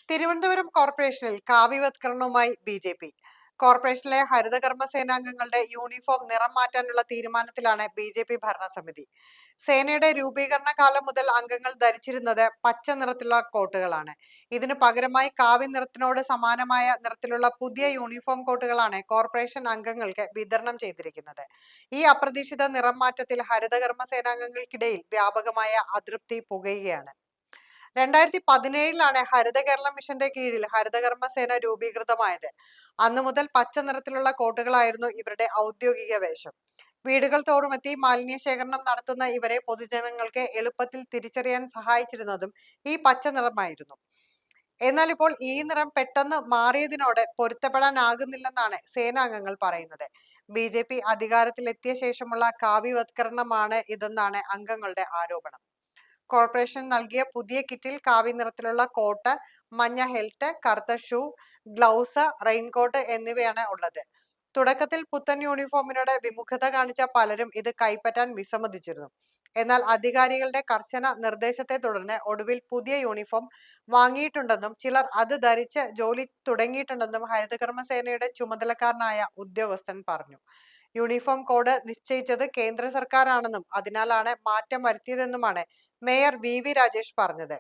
തിരുവനന്തപുരം കോർപ്പറേഷനിൽ കാവ്യവത്കരണവുമായി ബി.ജെ.പി. കോർപ്പറേഷനിലെ ഹരിതകർമ്മ സേനാംഗങ്ങളുടെ യൂണിഫോം നിറം മാറ്റാനുള്ള തീരുമാനത്തിലാണ് ബി.ജെ.പി. ഭരണസമിതി. സേനയുടെ രൂപീകരണ കാലം മുതൽ അംഗങ്ങൾ ധരിച്ചിരുന്നത് പച്ച നിറത്തിലുള്ള കോട്ടുകളാണ്. ഇതിനു പകരമായി കാവ്യ നിറത്തിനോട് സമാനമായ നിറത്തിലുള്ള പുതിയ യൂണിഫോം കോട്ടുകളാണ് കോർപ്പറേഷൻ അംഗങ്ങൾക്ക് വിതരണം ചെയ്തിരിക്കുന്നത്. ഈ അപ്രതീക്ഷിത നിറം മാറ്റത്തിൽ ഹരിതകർമ്മ സേനാംഗങ്ങൾക്കിടയിൽ വ്യാപകമായ അതൃപ്തി പുകയുകയാണ്. 2017 ഹരിത കേരളം മിഷന്റെ കീഴിൽ ഹരിതകർമ്മ സേന രൂപീകൃതമായത്. അന്നു മുതൽ പച്ച നിറത്തിലുള്ള കോട്ടുകളായിരുന്നു ഇവരുടെ ഔദ്യോഗിക വേഷം. വീടുകൾ തോറുമെത്തി മാലിന്യ ശേഖരണം നടത്തുന്ന ഇവരെ പൊതുജനങ്ങൾക്ക് എളുപ്പത്തിൽ തിരിച്ചറിയാൻ സഹായിച്ചിരുന്നതും ഈ പച്ച നിറമായിരുന്നു. എന്നാൽ ഇപ്പോൾ ഈ നിറം പെട്ടെന്ന് മാറിയതിനോട് പൊരുത്തപ്പെടാനാകുന്നില്ലെന്നാണ് സേനാംഗങ്ങൾ പറയുന്നത്. ബി.ജെ.പി. അധികാരത്തിലെത്തിയ ശേഷമുള്ള കാവ്യവത്കരണമാണ് ഇതെന്നാണ് അംഗങ്ങളുടെ ആരോപണം. കോർപ്പറേഷൻ നൽകിയ പുതിയ കിറ്റിൽ കാവ്യ നിറത്തിലുള്ള കോട്ട്, മഞ്ഞ ഹെൽറ്റ്, കറുത്ത ഷൂ, ഗ്ലൗസ്, റെയിൻകോട്ട് എന്നിവയാണ് ഉള്ളത്. തുടക്കത്തിൽ പുത്തൻ യൂണിഫോമിനോട് വിമുഖത കാണിച്ച പലരും ഇത് കൈപ്പറ്റാൻ വിസമ്മതിച്ചിരുന്നു. എന്നാൽ അധികാരികളുടെ കർശന നിർദ്ദേശത്തെ തുടർന്ന് ഒടുവിൽ പുതിയ യൂണിഫോം വാങ്ങിയിട്ടുണ്ടെന്നും ചിലർ അത് ധരിച്ച് ജോലി തുടങ്ങിയിട്ടുണ്ടെന്നും ഹരിതകർമ്മ സേനയുടെ ചുമതലക്കാരനായ ഉദ്യോഗസ്ഥൻ പറഞ്ഞു. യൂണിഫോം കോഡ് നിശ്ചയിച്ചത് കേന്ദ്ര സർക്കാരാണെന്നും അതിനാലാണ് മാറ്റം വരുത്തിയതെന്നുമാണ് മേയർ വി രാജേഷ് പറഞ്ഞത്.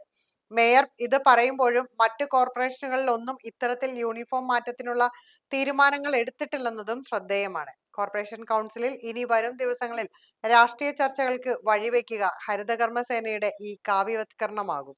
മേയർ ഇത് പറയുമ്പോഴും മറ്റ് കോർപ്പറേഷനുകളിൽ ഒന്നും ഇത്തരത്തിൽ യൂണിഫോം മാറ്റത്തിനുള്ള തീരുമാനങ്ങൾ എടുത്തിട്ടില്ലെന്നതും ശ്രദ്ധേയമാണ്. കോർപ്പറേഷൻ കൗൺസിലിൽ ഇനി വരും ദിവസങ്ങളിൽ രാഷ്ട്രീയ ചർച്ചകൾക്ക് വഴിവെക്കുക ഹരിതകർമ്മ സേനയുടെ ഈ കാവ്യവത്കരണമാകും.